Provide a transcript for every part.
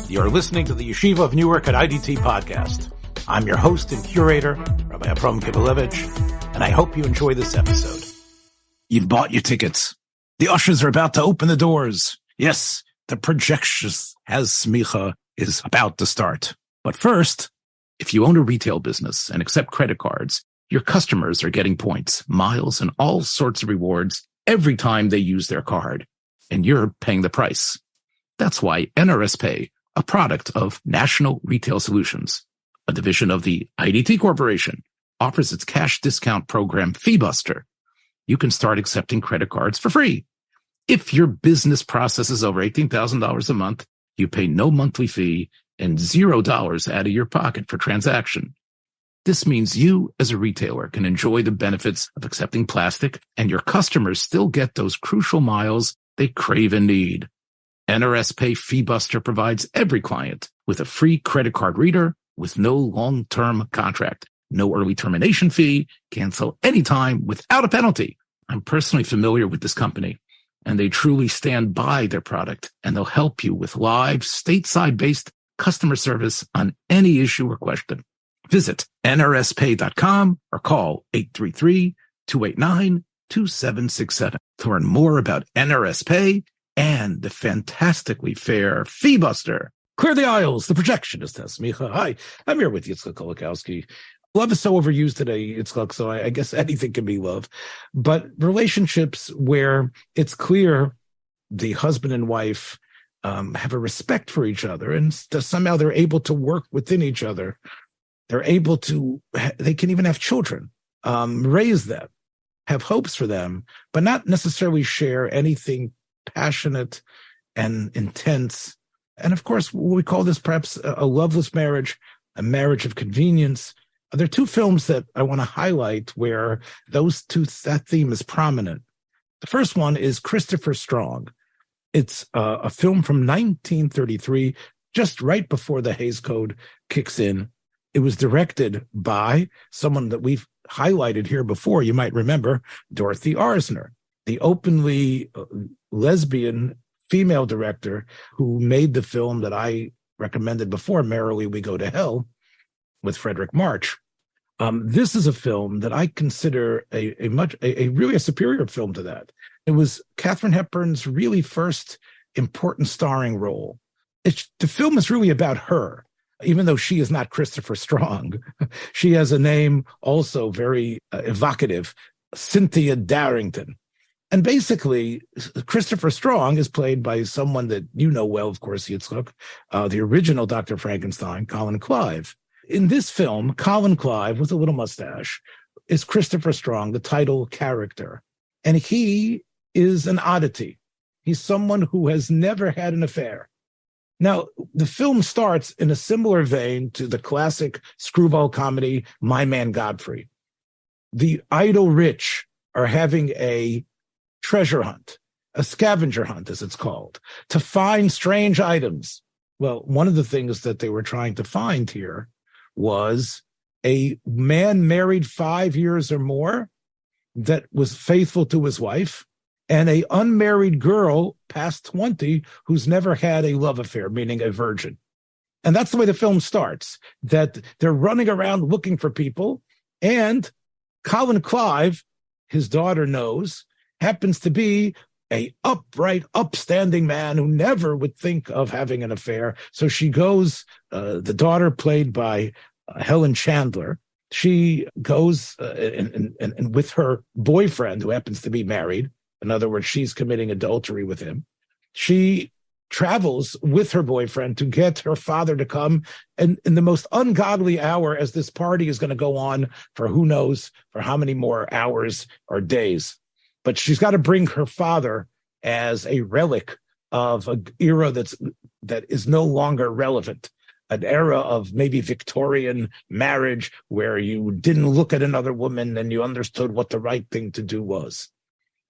You're listening to the Yeshiva of Newark at IDT podcast. I'm your host and curator, Rabbi Kivelevitz, and I hope you enjoy this episode. You've bought your tickets. The ushers are about to open the doors. Yes, the Projectionist has Semicha is about to start. But first, if you own a retail business and accept credit cards, your customers are getting points, miles, and all sorts of rewards every time they use their card. And you're paying the price. That's why NRS Pay, a product of National Retail Solutions, a division of the IDT Corporation, offers its cash discount program FeeBuster. You can start accepting credit cards for free. If your business processes over $18,000 a month, you pay no monthly fee and $0 out of your pocket for transaction. This means you, as a retailer, can enjoy the benefits of accepting plastic, and your customers still get those crucial miles they crave and need. NRS Pay FeeBuster provides every client with a free credit card reader with no long-term contract, no early termination fee, cancel anytime without a penalty. I'm personally familiar with this company, and they truly stand by their product, and they'll help you with live, stateside-based customer service on any issue or question. Visit nrspay.com or call 833-289-2767 to learn more about NRS Pay and the fantastically fair FeeBuster. Clear the aisles, the Projectionist has Semicha. Hi, I'm here with Yitzchak Kolakowski. Love is so overused today, Yitzchak, so I guess anything can be love. But relationships where it's clear the husband and wife have a respect for each other, and somehow they're able to work within each other. They're able to, they can even have children, raise them, have hopes for them, but not necessarily share anything passionate and intense. And of course, we call this perhaps a loveless marriage, a marriage of convenience. There are two films that I want to highlight where that theme is prominent. The first one is Christopher Strong. It's a film from 1933, just right before the Hays Code kicks in. It was directed by someone that we've highlighted here before. You might remember Dorothy Arzner, the openly lesbian female director who made the film that I recommended before, Merrily We Go to Hell, with Frederick March. This is a film that I consider a really superior film to that. It was Katharine Hepburn's really first important starring role. The film is really about her, even though she is not Christopher Strong. She has a name also very evocative, Cynthia Darrington. And basically, Christopher Strong is played by someone that you know well, of course, Yitzchak, the original Dr. Frankenstein, Colin Clive. In this film, Colin Clive, with a little mustache, is Christopher Strong, the title character. And he is an oddity. He's someone who has never had an affair. Now, the film starts in a similar vein to the classic screwball comedy, My Man Godfrey. The idle rich are having a treasure hunt, a scavenger hunt, as it's called, to find strange items. Well, one of the things that they were trying to find here was a man married 5 years or more that was faithful to his wife, and a unmarried girl past 20 who's never had a love affair, meaning a virgin. And that's the way the film starts, that they're running around looking for people, and Colin Clive, his daughter knows, happens to be a upright, upstanding man who never would think of having an affair. So she goes, the daughter played by Helen Chandler, she goes and with her boyfriend, who happens to be married. In other words, she's committing adultery with him. She travels with her boyfriend to get her father to come, and in the most ungodly hour, as this party is going to go on for who knows for how many more hours or days. But she's got to bring her father as a relic of an era that is no longer relevant, an era of maybe Victorian marriage where you didn't look at another woman and you understood what the right thing to do was.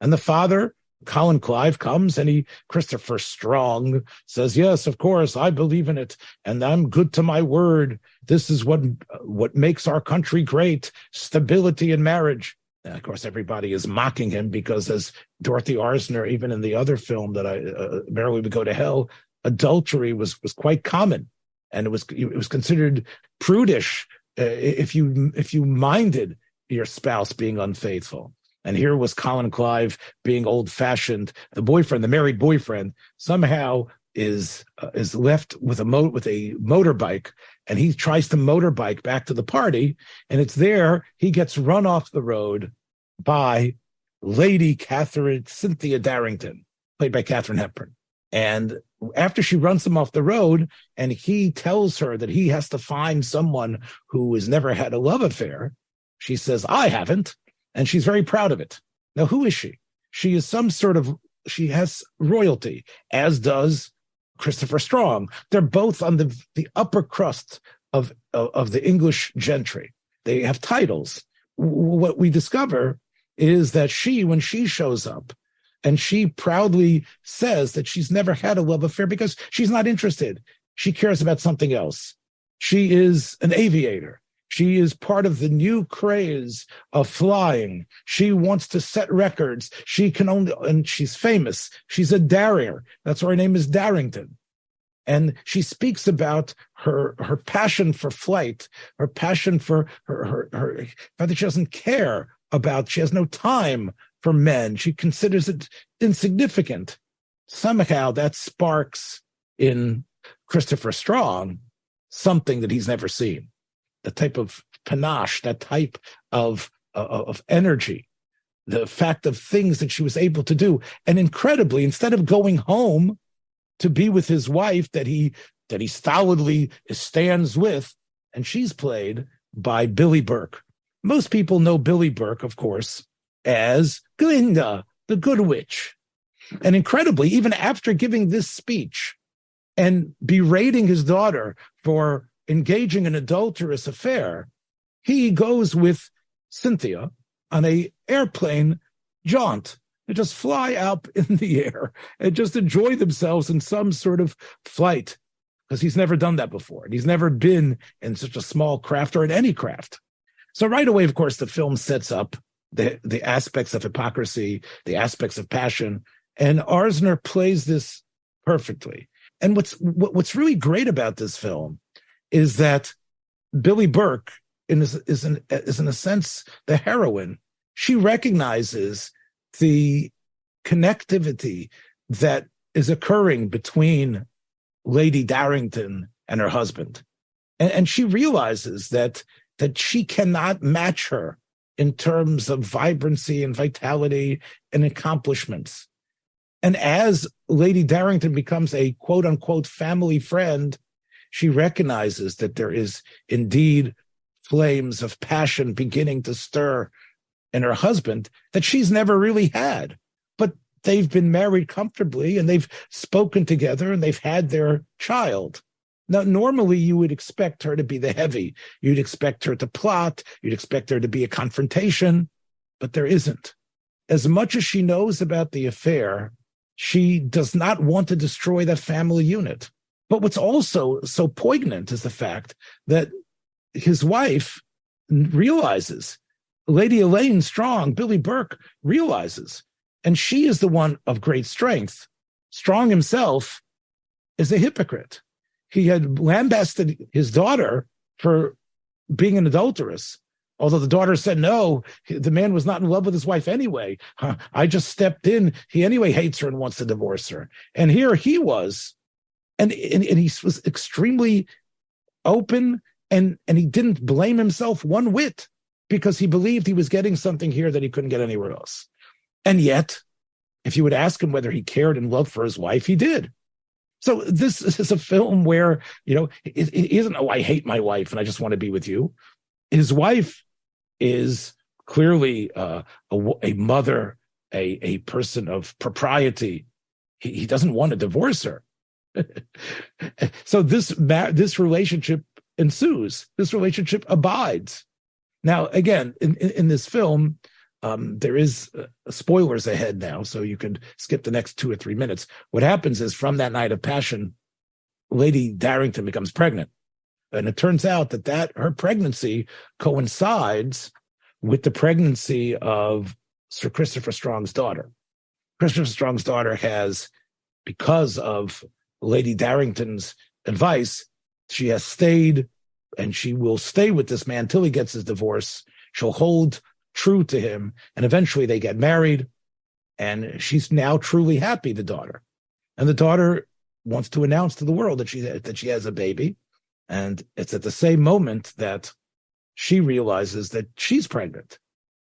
And the father, Colin Clive, comes, and Christopher Strong says, yes, of course, I believe in it, and I'm good to my word. This is what makes our country great, stability in marriage. And of course, everybody is mocking him because, as Dorothy Arzner, even in the other film that Merrily We Go to Hell, adultery was quite common, and it was considered prudish if you minded your spouse being unfaithful. And here was Colin Clive being old-fashioned. The married boyfriend, somehow is left with a motorbike, and he tries to motorbike back to the party, and it's there he gets run off the road by Lady Cynthia Darrington, played by Katharine Hepburn. And after she runs him off the road, and he tells her that he has to find someone who has never had a love affair, she says, "I haven't." And she's very proud of it. Now, who is she? She is she has royalty, as does Christopher Strong. They're both on the upper crust of the English gentry. They have titles. What we discover is that when she shows up, and she proudly says that she's never had a love affair because she's not interested. She cares about something else. She is an aviator. She is part of the new craze of flying. She wants to set records. And she's famous. She's a darringer. That's why her name is Darrington. And she speaks about her passion for flight, her passion for her fact that she doesn't care about, she has no time for men. She considers it insignificant. Somehow that sparks in Christopher Strong something that he's never seen. The type of panache, that type of energy, the fact of things that she was able to do. And incredibly, instead of going home to be with his wife that he stolidly stands with, and she's played by Billy Burke. Most people know Billy Burke, of course, as Glinda, the Good Witch. And incredibly, even after giving this speech and berating his daughter for engaging in an adulterous affair, he goes with Cynthia on an airplane jaunt. They just fly up in the air and just enjoy themselves in some sort of flight, because he's never done that before. And he's never been in such a small craft or in any craft. So right away, of course, the film sets up the aspects of hypocrisy, the aspects of passion, and Arzner plays this perfectly. And what's really great about this film is that Billy Burke is in a sense the heroine. She recognizes the connectivity that is occurring between Lady Darrington and her husband, and she realizes that she cannot match her in terms of vibrancy and vitality and accomplishments. And as Lady Darrington becomes a quote-unquote family friend, she recognizes that there is indeed flames of passion beginning to stir in her husband that she's never really had. But they've been married comfortably, and they've spoken together, and they've had their child. Now, normally you would expect her to be the heavy. You'd expect her to plot. You'd expect there to be a confrontation, but there isn't. As much as she knows about the affair, she does not want to destroy that family unit. But what's also so poignant is the fact that his wife realizes, Lady Elaine Strong, Billy Burke, realizes, and she is the one of great strength. Strong himself is a hypocrite. He had lambasted his daughter for being an adulteress, although the daughter said, no, the man was not in love with his wife anyway. I just stepped in. He anyway hates her and wants to divorce her. And here he was, and he was extremely open, and he didn't blame himself one whit, because he believed he was getting something here that he couldn't get anywhere else. And yet, if you would ask him whether he cared and loved for his wife, he did. So this is a film where, it isn't, I hate my wife and I just want to be with you. His wife is clearly a mother, a person of propriety. He doesn't want to divorce her. So this relationship ensues. This relationship abides. Now, again, in this film, there is spoilers ahead now, so you can skip the next 2 or 3 minutes. What happens is, from that night of passion, Lady Darrington becomes pregnant. And it turns out that her pregnancy coincides with the pregnancy of Sir Christopher Strong's daughter. Christopher Strong's daughter has, because of Lady Darrington's advice, she has stayed, and she will stay with this man till he gets his divorce. She'll hold true to him, and eventually they get married, and she's now truly happy, the daughter. And the daughter wants to announce to the world that she has a baby, and it's at the same moment that she realizes that she's pregnant,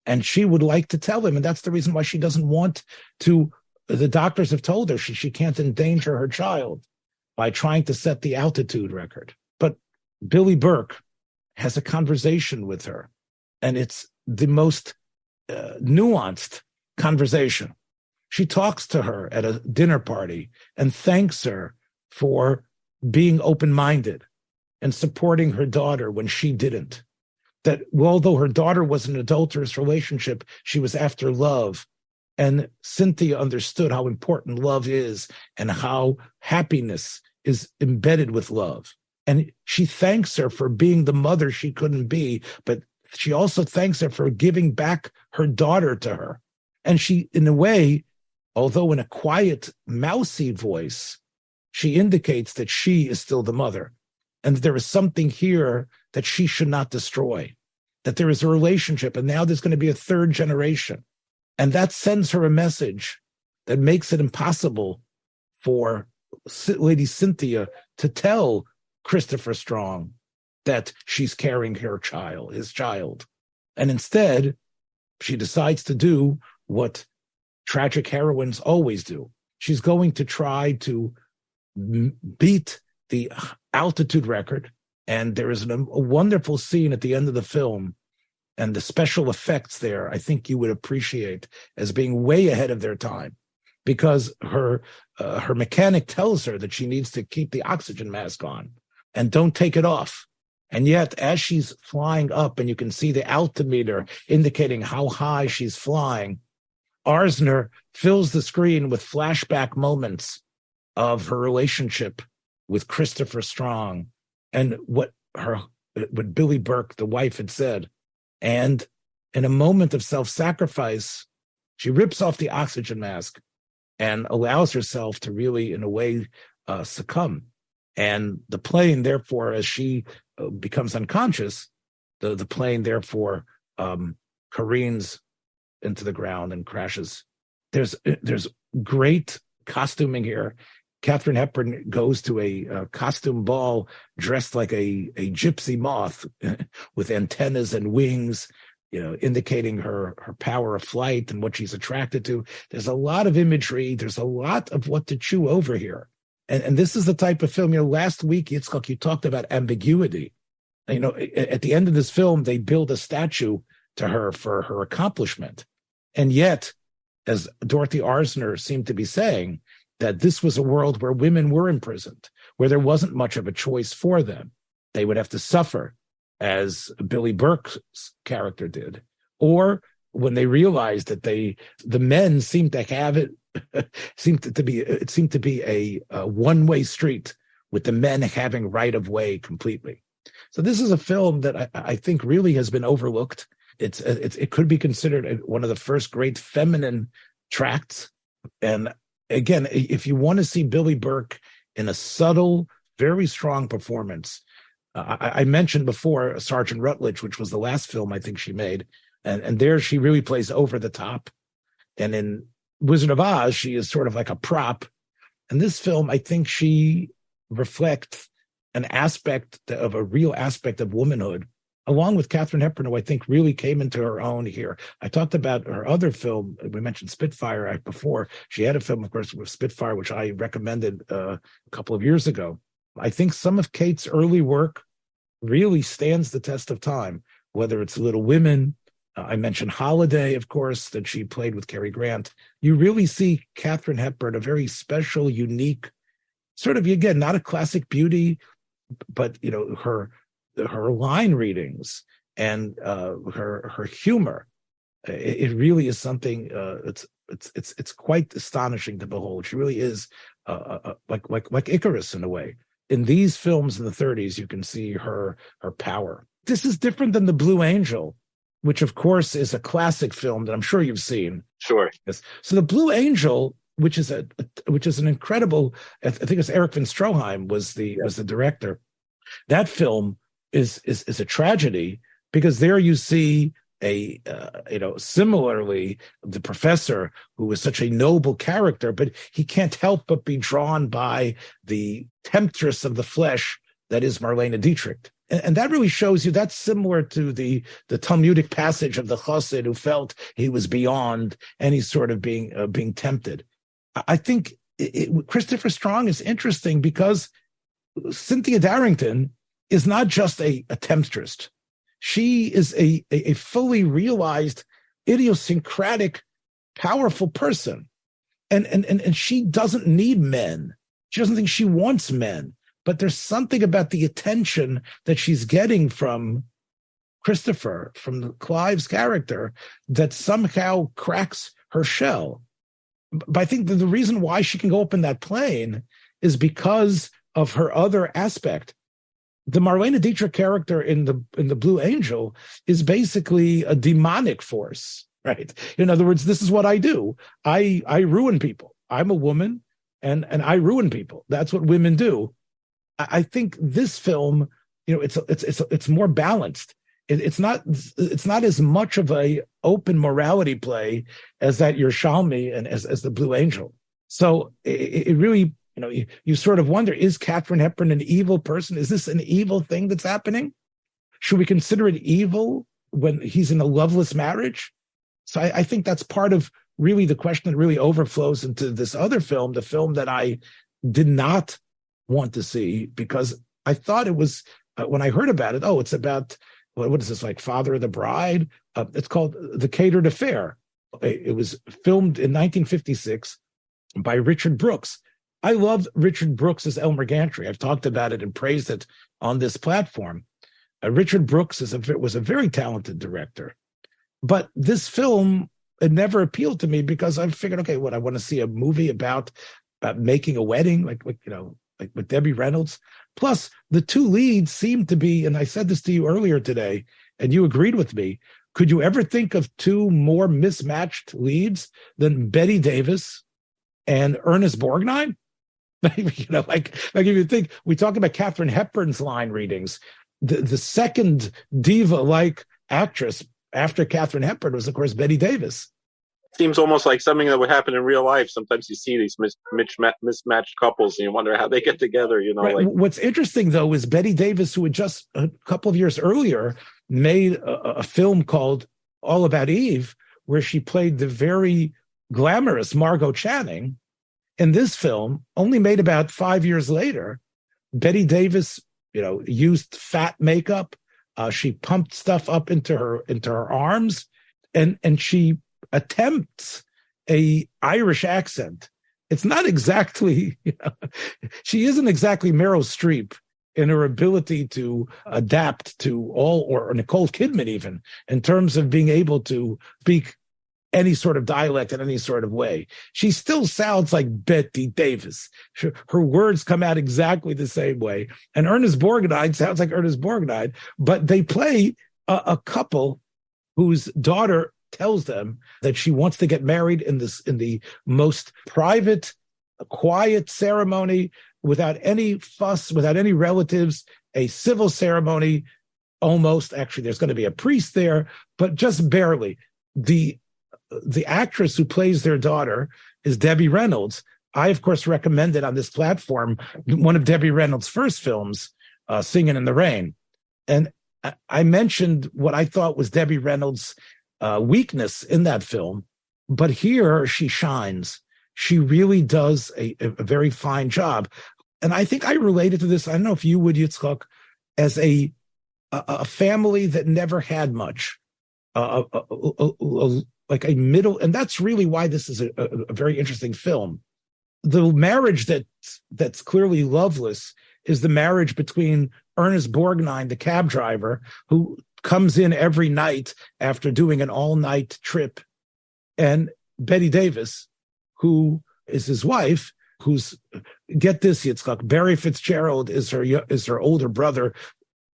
and she would like to tell him, and that's the reason why she doesn't want to. The doctors have told her she can't endanger her child by trying to set the altitude record. But Billy Burke has a conversation with her, and it's the most nuanced conversation. She talks to her at a dinner party and thanks her for being open-minded and supporting her daughter when she didn't. That although her daughter was in an adulterous relationship, she was after love. And Cynthia understood how important love is and how happiness is embedded with love. And she thanks her for being the mother she couldn't be, but she also thanks her for giving back her daughter to her. And she, in a way, although in a quiet, mousy voice, she indicates that she is still the mother. And there is something here that she should not destroy, that there is a relationship, and now there's going to be a third generation. And that sends her a message that makes it impossible for Lady Cynthia to tell Christopher Strong that she's carrying his child. And instead, she decides to do what tragic heroines always do. She's going to try to beat the altitude record. And there is a wonderful scene at the end of the film, and the special effects there, I think you would appreciate as being way ahead of their time, because her mechanic tells her that she needs to keep the oxygen mask on and don't take it off. And yet, as she's flying up, and you can see the altimeter indicating how high she's flying, Arzner fills the screen with flashback moments of her relationship with Christopher Strong and what Billy Burke, the wife, had said. And in a moment of self-sacrifice, she rips off the oxygen mask and allows herself to really, in a way, succumb. And the plane, therefore, as she becomes unconscious, the plane, therefore, careens into the ground and crashes. There's great costuming here. Katharine Hepburn goes to a costume ball dressed like a gypsy moth with antennas and wings, indicating her power of flight and what she's attracted to. There's a lot of imagery. There's a lot of what to chew over here. And this is the type of film, last week, Yitzchak, you talked about ambiguity. At the end of this film, they build a statue to her for her accomplishment. And yet, as Dorothy Arzner seemed to be saying, that this was a world where women were imprisoned, where there wasn't much of a choice for them. They would have to suffer, as Billy Burke's character did. Or when they realized that the men seemed to have it, it seemed to be a one-way street, with the men having right of way completely. So this is a film that I think really has been overlooked. It could be considered one of the first great feminine tracts. And again, if you want to see Billy Burke in a subtle, very strong performance, I mentioned before Sergeant Rutledge, which was the last film I think she made, and there she really plays over the top. And in Wizard of Oz, she is sort of like a prop. In this film, I think she reflects an aspect of a real aspect of womanhood, along with Katharine Hepburn, who I think really came into her own here. I talked about her other film. We mentioned Spitfire before. She had a film, of course, with Spitfire, which I recommended a couple of years ago. I think some of Kate's early work really stands the test of time, whether it's Little Women. I mentioned Holiday, of course, that she played with Cary Grant. You really see Katharine Hepburn, a very special, unique, sort of, again, not a classic beauty, but, her line readings and her humor, it really is something. It's quite astonishing to behold. She really is like Icarus in a way. In these films in the 30s, you can see her power. This is different than The Blue Angel, which of course is a classic film that I'm sure you've seen. Sure. Yes. So The Blue Angel which is an incredible. I think it's Eric von Stroheim was the director. That film is a tragedy because there you see similarly the professor who was such a noble character, but he can't help but be drawn by the temptress of the flesh that is Marlene Dietrich. And that really shows you that's similar to the Talmudic passage of the Chassid who felt he was beyond any sort of being tempted. I think Christopher Strong is interesting because Cynthia Darrington is not just a temptress. She is a fully realized, idiosyncratic, powerful person. And she doesn't need men. She doesn't think she wants men. But there's something about the attention that she's getting from Christopher, from Clive's character, that somehow cracks her shell. But I think that the reason why she can go up in that plane is because of her other aspect. The Marlene Dietrich character in the Blue Angel is basically a demonic force, right? In other words, this is what I do. I ruin people. I'm a woman, and I ruin people. That's what women do. I think this film, it's more balanced. It's not as much of a open morality play as that Yerushalmi and as the Blue Angel. So it really, you sort of wonder, is Katharine Hepburn an evil person? Is this an evil thing that's happening? Should we consider it evil when he's in a loveless marriage? So I think that's part of really the question that really overflows into this other film, the film that I did not want to see because I thought it was, when I heard about it, it's about, what is this, like Father of the Bride? It's called The Catered Affair. It was filmed in 1956 by Richard Brooks. I love Richard Brooks as Elmer Gantry. I've talked about it and praised it on this platform. Richard Brooks was a very talented director. But this film, it never appealed to me because I figured, okay, I want to see a movie about making a wedding, like with Debbie Reynolds. Plus, the two leads seem to be, and I said this to you earlier today, and you agreed with me, could you ever think of two more mismatched leads than Bette Davis and Ernest Borgnine? Like if you think, we talk about Katharine Hepburn's line readings, the second diva-like actress after Katharine Hepburn was, of course, Bette Davis. Seems almost like something that would happen in real life. Sometimes you see these mismatched couples and you wonder how they get together, Right. What's interesting, though, is Bette Davis, who had just a couple of years earlier made a film called All About Eve, where she played the very glamorous Margot Channing. In this film, only made about 5 years later, Bette Davis, used fat makeup. She pumped stuff up into her arms, and she attempts a Irish accent. It's not exactly, she isn't exactly Meryl Streep in her ability to adapt to or Nicole Kidman even, in terms of being able to speak any sort of dialect in any sort of way. She still sounds like Bette Davis. Her words come out exactly the same way. And Ernest Borgnine sounds like Ernest Borgnine, but they play a couple whose daughter tells them that she wants to get married in the most private, quiet ceremony, without any fuss, without any relatives, a civil ceremony, almost. Actually, there's going to be a priest there, but just barely. The actress who plays their daughter is Debbie Reynolds. I, of course, recommended on this platform one of Debbie Reynolds' first films, Singing in the Rain. And I mentioned what I thought was Debbie Reynolds' weakness in that film, but here she shines. She really does a very fine job. And I think I related to this, I don't know if you would, Yitzchak, as a family that never had much, like a middle, and that's really why this is a very interesting film. The marriage that's clearly loveless is the marriage between Ernest Borgnine, the cab driver, who comes in every night after doing an all-night trip, and Bette Davis, who is his wife, who's, get this, Yitzchak, Barry Fitzgerald is her older brother,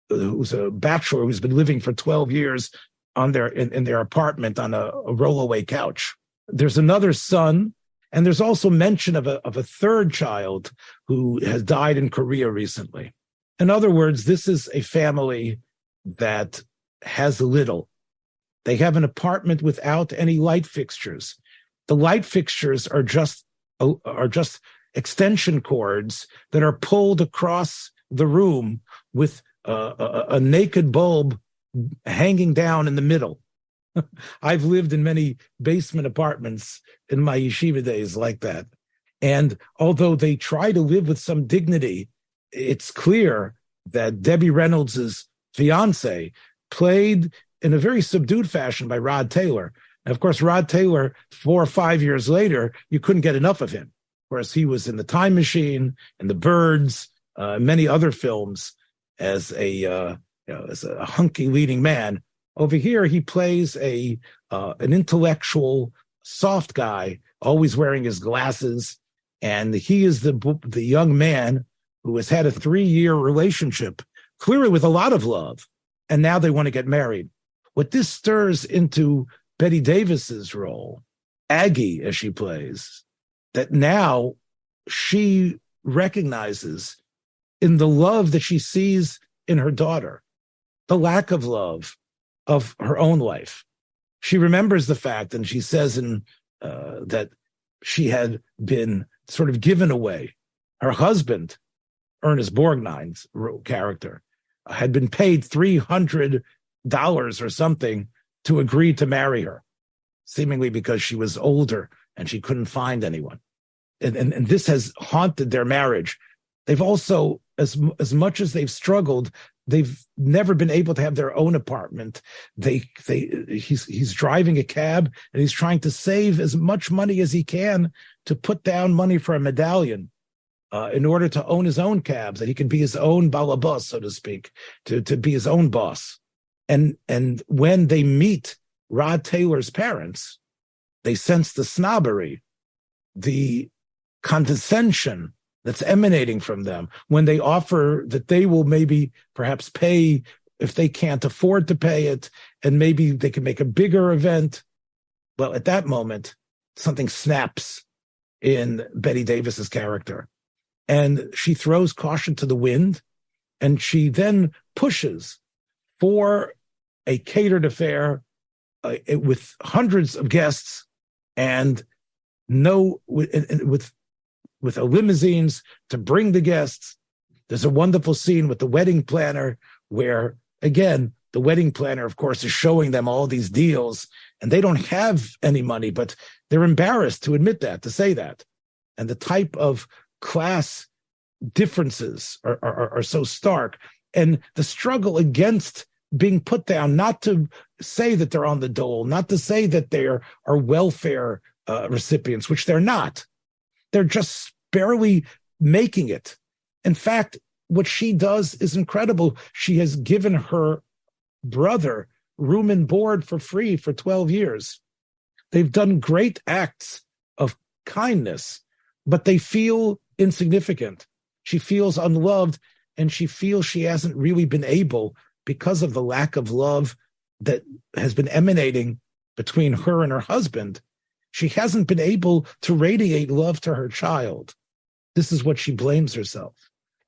who's a bachelor who's been living for 12 years in their apartment on a rollaway couch. There's another son, And there's also mention of a third child who has died in Korea recently. In other words, this is a family that has little. They have an apartment without any light fixtures. The light fixtures are just extension cords that are pulled across the room with a naked bulb hanging down in the middle. I've lived in many basement apartments in my yeshiva days like that. And although they try to live with some dignity, it's clear that Debbie Reynolds' fiance played in a very subdued fashion by Rod Taylor. And of course, Rod Taylor, 4 or 5 years later, you couldn't get enough of him. Of course, he was in The Time Machine and The Birds, many other films as a hunky leading man. Over here, he plays an intellectual, soft guy, always wearing his glasses, and he is the young man who has had a 3-year relationship, clearly with a lot of love, and now they want to get married. What this stirs into Bette Davis's role, Aggie, as she plays, that now she recognizes in the love that she sees in her daughter, the lack of love of her own life. She remembers the fact, and she says that she had been sort of given away. Her husband, Ernest Borgnine's character, had been paid $300 or something to agree to marry her, seemingly because she was older and she couldn't find anyone. And this has haunted their marriage. They've also, as much as they've struggled, they've never been able to have their own apartment. He's driving a cab and he's trying to save as much money as he can to put down money for a medallion in order to own his own cabs, that he can be his own balabas, so to speak, to be his own boss. And when they meet Rod Taylor's parents, they sense the snobbery, the condescension that's emanating from them when they offer that they will maybe perhaps pay if they can't afford to pay it, and maybe they can make a bigger event. Well, at that moment, something snaps in Bette Davis's character, and she throws caution to the wind, and she then pushes for a catered affair with hundreds of guests and with limousines to bring the guests. There's a wonderful scene with the wedding planner where, again, the wedding planner, of course, is showing them all these deals, and they don't have any money, but they're embarrassed to admit that, to say that. And the type of class differences are so stark. And the struggle against being put down, not to say that they're on the dole, not to say that they are welfare recipients, which they're not. They're just barely making it. In fact, what she does is incredible. She has given her brother room and board for free for 12 years. They've done great acts of kindness, but they feel insignificant. She feels unloved, and she feels she hasn't really been able, because of the lack of love that has been emanating between her and her husband, she hasn't been able to radiate love to her child. This is what she blames herself.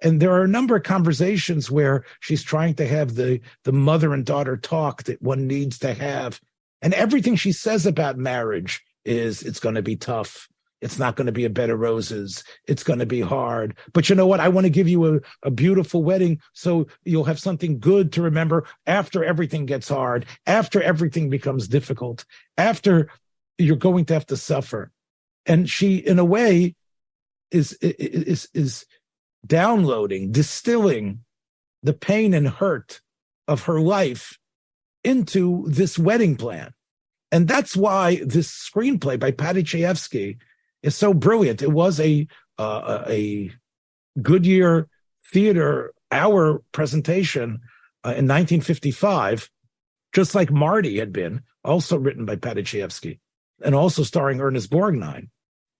And there are a number of conversations where she's trying to have the mother and daughter talk that one needs to have. And everything she says about marriage is, it's going to be tough. It's not going to be a bed of roses. It's going to be hard. But you know what? I want to give you a beautiful wedding so you'll have something good to remember after everything gets hard, after everything becomes difficult, after you're going to have to suffer. And she, in a way, is downloading, distilling the pain and hurt of her life into this wedding plan. And that's why this screenplay by Patty Chayefsky is so brilliant. It was a Goodyear Theater hour presentation in 1955, just like Marty had been, also written by Patty Chayefsky, and also starring Ernest Borgnine.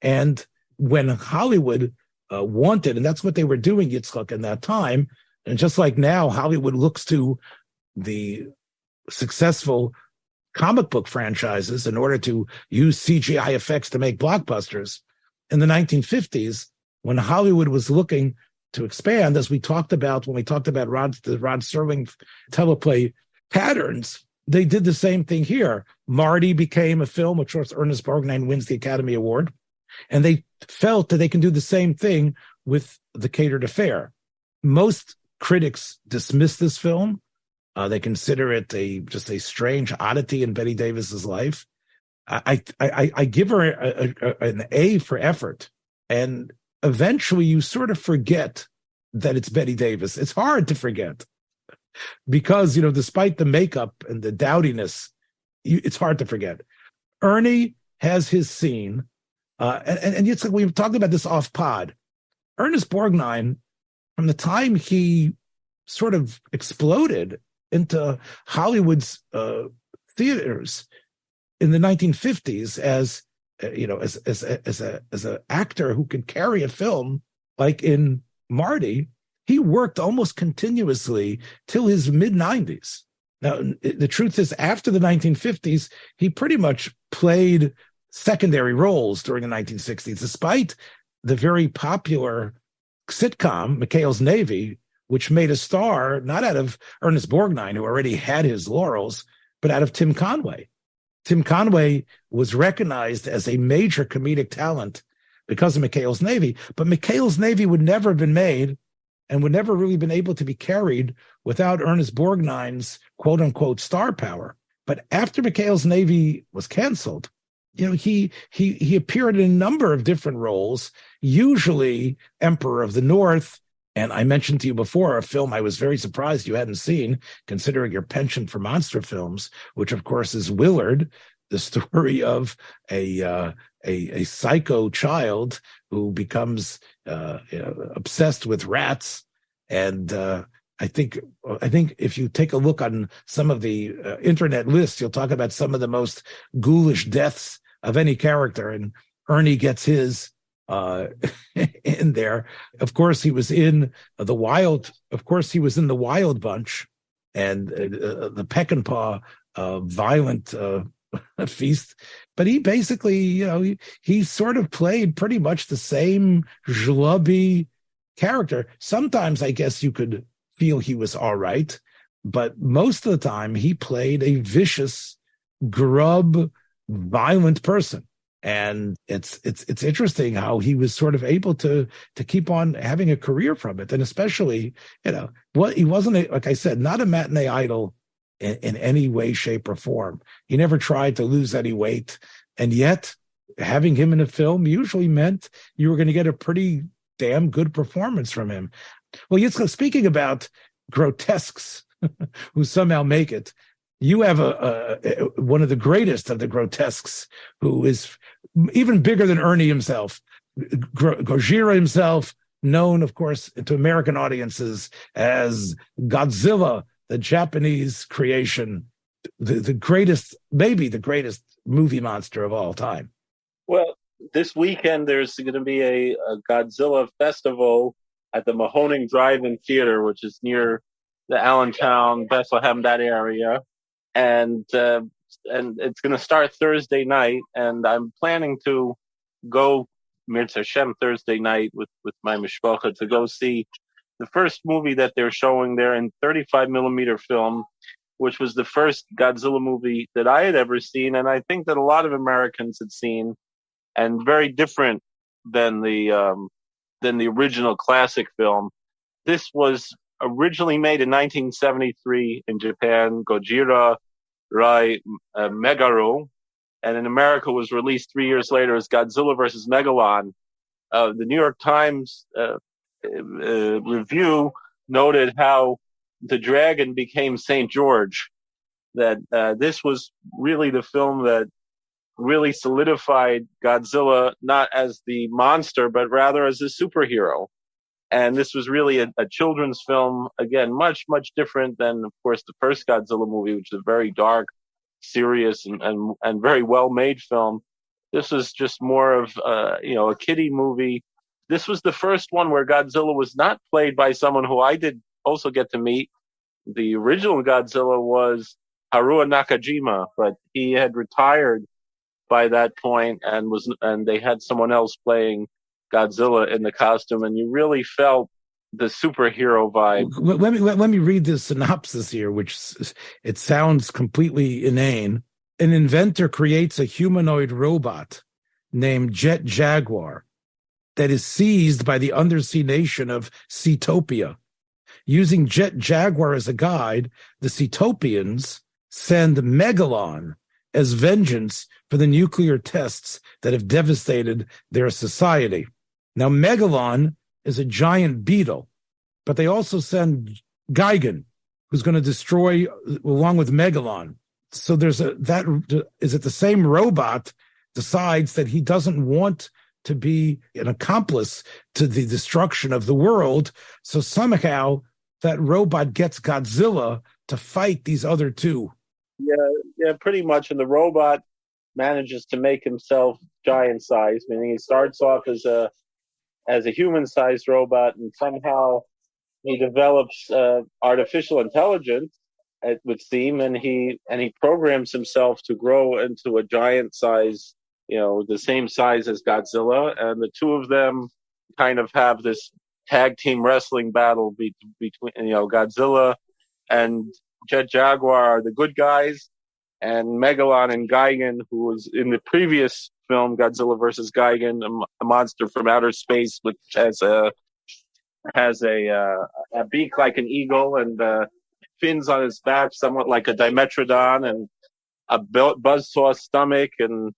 And when Hollywood wanted, and that's what they were doing, Yitzchak, in that time, and just like now, Hollywood looks to the successful comic book franchises in order to use CGI effects to make blockbusters. in the 1950s, when Hollywood was looking to expand, as we talked about when we talked about the Rod Serling teleplay Patterns, they did the same thing here. Marty became a film, which was Ernest Borgnine wins the Academy Award, and they felt that they can do the same thing with The Catered Affair. Most critics dismiss this film. They consider it just a strange oddity in Bette Davis's life. I give her an A for effort, and eventually you sort of forget that it's Bette Davis. It's hard to forget because, despite the makeup and the dowdiness, it's hard to forget. Ernie has his scene, and it's like we've talked about this off pod. Ernest Borgnine, from the time he sort of exploded into Hollywood's theaters in the 1950s as an actor who could carry a film like in Marty, he worked almost continuously till his mid-90s. Now, the truth is, after the 1950s, he pretty much played secondary roles during the 1960s, despite the very popular sitcom, McHale's Navy, which made a star not out of Ernest Borgnine, who already had his laurels, but out of Tim Conway. Tim Conway was recognized as a major comedic talent because of McHale's Navy, but McHale's Navy would never have been made and would never really been able to be carried without Ernest Borgnine's quote-unquote star power. But after McHale's Navy was canceled, he appeared in a number of different roles, usually Emperor of the North. And I mentioned to you before a film I was very surprised you hadn't seen, considering your penchant for monster films, which of course is Willard, the story of a psycho child who becomes obsessed with rats. And I think if you take a look on some of the internet lists, you'll talk about some of the most ghoulish deaths of any character, and Ernie gets his in there. Of course, he was in the Wild. Of course, he was in the Wild Bunch and the Peck and Paw violent feast. But he basically, he sort of played pretty much the same schlubby character. Sometimes I guess you could feel he was all right, but most of the time he played a vicious, grub, violent person. And it's interesting how he was sort of able to keep on having a career from it. And especially, he wasn't, like I said, not a matinee idol in any way, shape, or form. He never tried to lose any weight. And yet having him in a film usually meant you were going to get a pretty damn good performance from him. Well, Yitzchak, speaking about grotesques who somehow make it, you have one of the greatest of the grotesques who is even bigger than Ernie himself, Gojira himself, known, of course, to American audiences as Godzilla, the Japanese creation, the greatest, maybe the greatest movie monster of all time. Well, this weekend there's going to be a Godzilla festival at the Mahoning Drive-In Theater, which is near the Allentown, Bethlehem, that area. And it's going to start Thursday night, and I'm planning to go Mirz Hashem Thursday night with my mishpacha to go see the first movie that they're showing there in 35 millimeter film, which was the first Godzilla movie that I had ever seen, and I think that a lot of Americans had seen, and very different than the original classic film. This was originally made in 1973 in Japan, Gojira Vs.Megalon, and in America was released 3 years later as Godzilla Vs.Megalon. The New York Times review noted how the dragon became St. George, that this was really the film that really solidified Godzilla not as the monster, but rather as a superhero. And this was really a children's film, again, much, much different than, of course, the first Godzilla movie, which is a very dark, serious, and very well-made film. This was just more of, a kiddie movie. This was the first one where Godzilla was not played by someone who I did also get to meet. The original Godzilla was Haruo Nakajima, but he had retired by that point, and they had someone else playing Godzilla in the costume, and you really felt the superhero vibe. Let me read the synopsis here, which it sounds completely inane. An inventor creates a humanoid robot named Jet Jaguar that is seized by the undersea nation of Seatopia. Using Jet Jaguar as a guide, the Seatopians send Megalon as vengeance for the nuclear tests that have devastated their society. Now, Megalon is a giant beetle, but they also send Gigan, who's going to destroy along with Megalon. So is it the same robot decides that he doesn't want to be an accomplice to the destruction of the world. So somehow that robot gets Godzilla to fight these other two. Yeah, pretty much. And the robot manages to make himself giant size, meaning he starts off as a human-sized robot, and somehow he develops artificial intelligence, it would seem, and he programs himself to grow into a giant size, the same size as Godzilla, and the two of them kind of have this tag team wrestling battle between Godzilla and Jet Jaguar are the good guys, and Megalon and Gigan, who was in the previous film Godzilla vs. Gigan, a monster from outer space, which has a beak like an eagle and fins on his back, somewhat like a Dimetrodon, and a buzzsaw stomach, and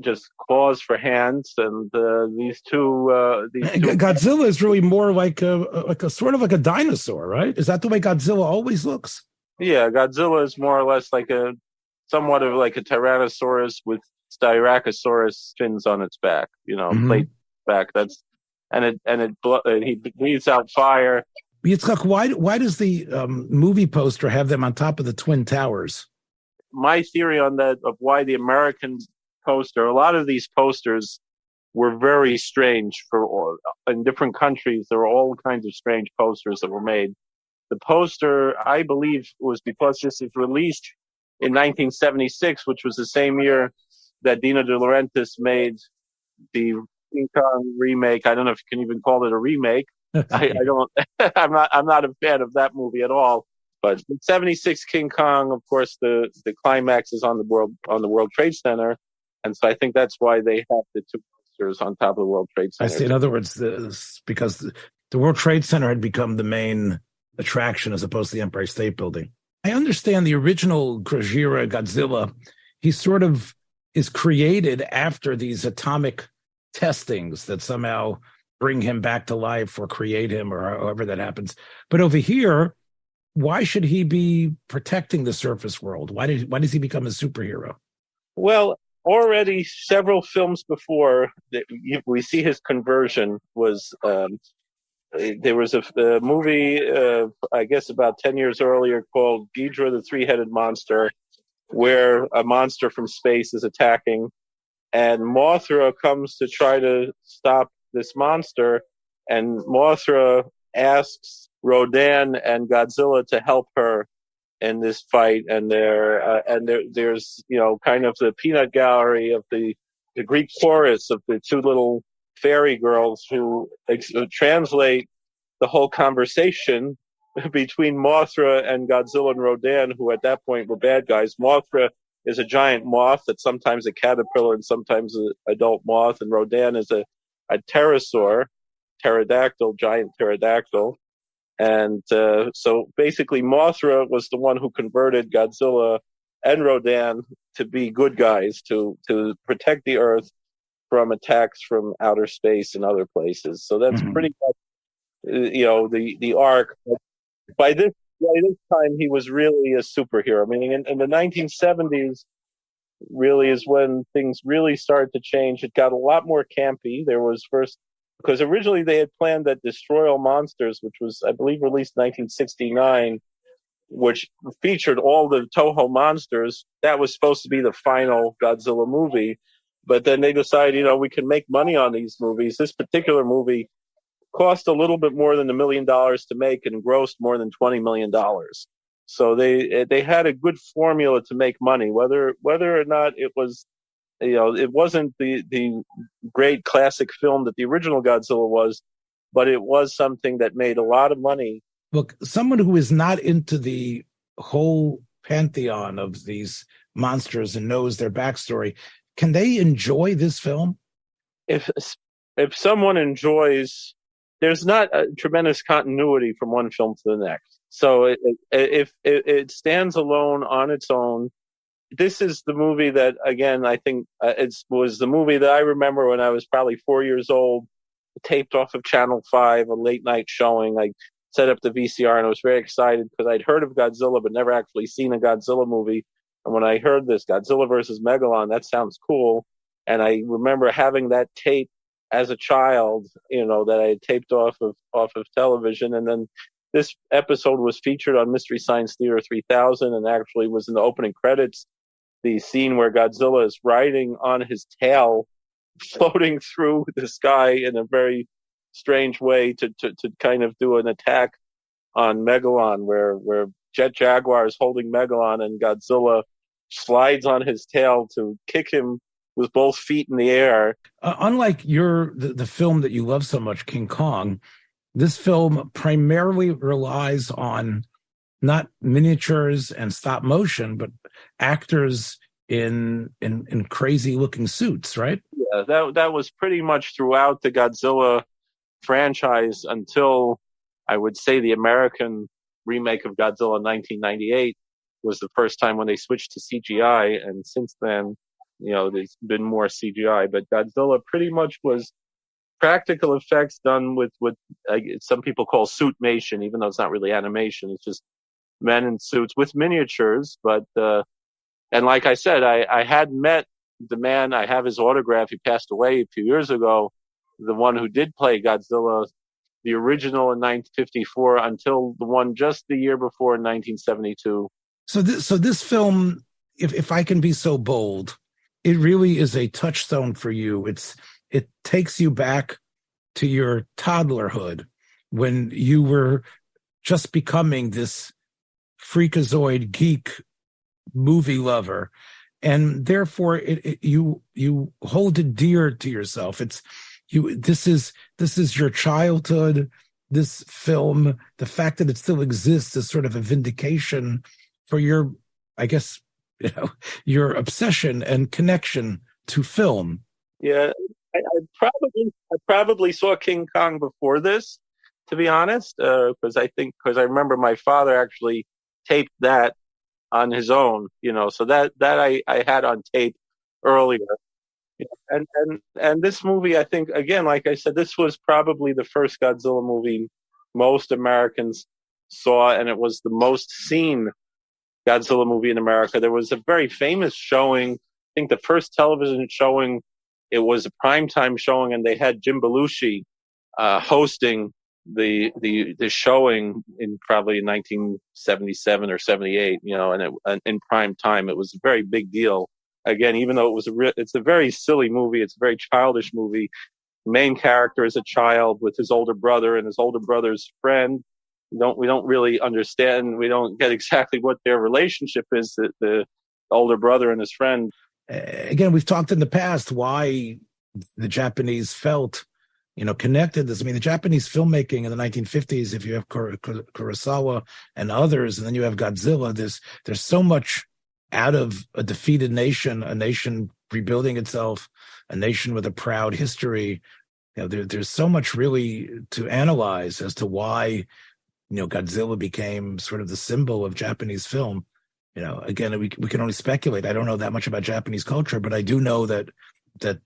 just claws for hands. And these two. Godzilla is really more like a sort of like a dinosaur, right? Is that the way Godzilla always looks? Yeah, Godzilla is more or less somewhat of like a Tyrannosaurus with Styracosaurus fins on its back, plate back. He breathes out fire. Yitzchak, why does the movie poster have them on top of the Twin Towers? My theory on that, of why the American poster, a lot of these posters were very strange in different countries. There were all kinds of strange posters that were made. The poster, I believe, was because this was released in 1976, which was the same year that Dino De Laurentiis made the King Kong remake. I don't know if you can even call it a remake. I don't. I'm not a fan of that movie at all. But 76 King Kong, of course, the climax is on the World Trade Center, and so I think that's why they have the two posters on top of the World Trade Center. I see. In other words, because the World Trade Center had become the main attraction as opposed to the Empire State Building. I understand the original Gojira Godzilla, he sort of is created after these atomic testings that somehow bring him back to life or create him or however that happens. But over here, why should he be protecting the surface world? Why does he become a superhero? Well, already several films before we see his conversion was there was a movie, I guess about 10 years earlier, called Ghidra, the Three-Headed Monster, where a monster from space is attacking, and Mothra comes to try to stop this monster, and Mothra asks Rodan and Godzilla to help her in this fight, and there's kind of the peanut gallery of the Greek chorus of the two little fairy girls who translate the whole conversation between Mothra and Godzilla and Rodan, who at that point were bad guys. Mothra is a giant moth that's sometimes a caterpillar and sometimes an adult moth, and Rodan is a pterodactyl, giant pterodactyl. And so basically Mothra was the one who converted Godzilla and Rodan to be good guys, to protect the Earth from attacks from outer space and other places. So that's pretty much, the arc. By this time, he was really a superhero. Meaning in the 1970s, really is when things really started to change. It got a lot more campy. There was first, because originally they had planned that Destroy All Monsters, which was, I believe, released in 1969, which featured all the Toho monsters. That was supposed to be the final Godzilla movie. But then they decided, we can make money on these movies. This particular movie cost a little bit more than $1 million to make and grossed more than $20 million. So they had a good formula to make money, whether or not it was, it wasn't the great classic film that the original Godzilla was, but it was something that made a lot of money. Look, someone who is not into the whole pantheon of these monsters and knows their backstory, can they enjoy this film? If someone enjoys, there's not a tremendous continuity from one film to the next. So if it stands alone on its own, this is the movie that, again, I think it was the movie that I remember when I was probably 4 years old, taped off of Channel 5, a late night showing. I set up the VCR and I was very excited because I'd heard of Godzilla but never actually seen a Godzilla movie. And when I heard this, Godzilla versus Megalon, that sounds cool. And I remember having that tape as a child, that I had taped off of television. And then this episode was featured on Mystery Science Theater 3000 and actually was in the opening credits. The scene where Godzilla is riding on his tail, floating through the sky in a very strange way to kind of do an attack on Megalon, where Jet Jaguar is holding Megalon and Godzilla slides on his tail to kick him with both feet in the air. Unlike the film that you love so much, King Kong, this film primarily relies on not miniatures and stop motion, but actors in crazy looking suits, right? Yeah, that was pretty much throughout the Godzilla franchise until, I would say, the American remake of Godzilla in 1998 was the first time when they switched to CGI, and since then, there's been more CGI. But Godzilla pretty much was practical effects done with some people call suitmation, even though it's not really animation. It's just men in suits with miniatures. But and like I said, I had met the man. I have his autograph. He passed away a few years ago. The one who did play Godzilla, the original in 1954, until the one just the year before in 1972. So this film, if I can be so bold, it really is a touchstone for you. It takes you back to your toddlerhood when you were just becoming this freakazoid geek movie lover, and therefore you hold it dear to yourself. This is your childhood. This film, the fact that it still exists, is sort of a vindication for your, I guess, your obsession and connection to film. Yeah, I probably saw King Kong before this, to be honest, because I remember my father actually taped that on his own, so that I had on tape earlier. And this movie, I think, again, like I said, this was probably the first Godzilla movie most Americans saw, and it was the most seen Godzilla movie in America. There was a very famous showing. I think the first television showing, it was a primetime showing, and they had Jim Belushi hosting the showing in probably 1977 or 78. And in prime time, it was a very big deal. Again, even though it's a very silly movie, it's a very childish movie. The main character is a child with his older brother and his older brother's friend. We don't really understand. We don't get exactly what their relationship is. The older brother and his friend. Again, we've talked in the past why the Japanese felt, connected this. I mean, the Japanese filmmaking in the 1950s, if you have Kurosawa and others, and then you have Godzilla, there's so much out of a defeated nation, a nation rebuilding itself, a nation with a proud history. There's so much really to analyze as to why, Godzilla became sort of the symbol of Japanese film. Again, we can only speculate. I don't know that much about Japanese culture, but I do know that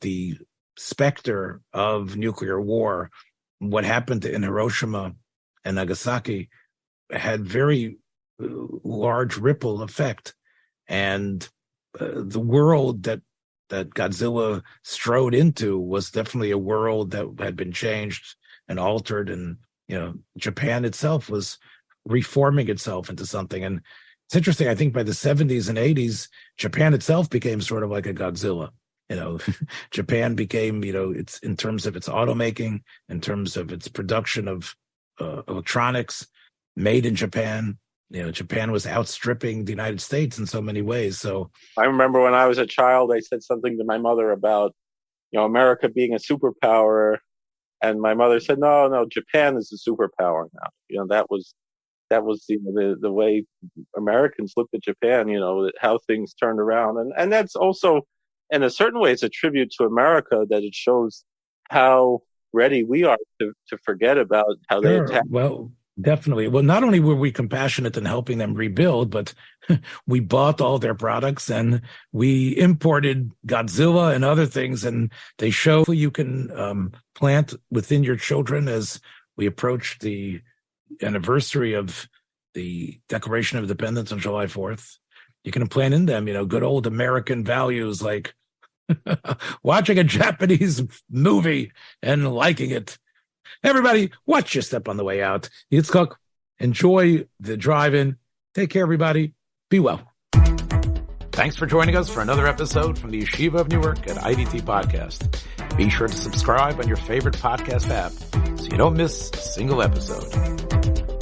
the specter of nuclear war, what happened in Hiroshima and Nagasaki, had very large ripple effect. And the world that Godzilla strode into was definitely a world that had been changed and altered. And, Japan itself was reforming itself into something. And it's interesting. I think by the 70s and 80s, Japan itself became sort of like a Godzilla. Japan became, it's in terms of its automaking, in terms of its production of electronics made in Japan. Japan was outstripping the United States in so many ways. So I remember when I was a child, I said something to my mother about, America being a superpower. And my mother said, no, Japan is a superpower now. That was the way Americans looked at Japan, how things turned around. And that's also, in a certain way, it's a tribute to America that it shows how ready we are to forget about how they attacked. Well, definitely. Well, not only were we compassionate in helping them rebuild, but we bought all their products and we imported Godzilla and other things. And they show you can plant within your children as we approach the anniversary of the Declaration of Independence on July 4th. You can plant in them, good old American values like watching a Japanese movie and liking it. Everybody, watch your step on the way out. Yitzchak, enjoy the drive-in. Take care, everybody. Be well. Thanks for joining us for another episode from the Yeshiva of Newark at IDT Podcast. Be sure to subscribe on your favorite podcast app so you don't miss a single episode.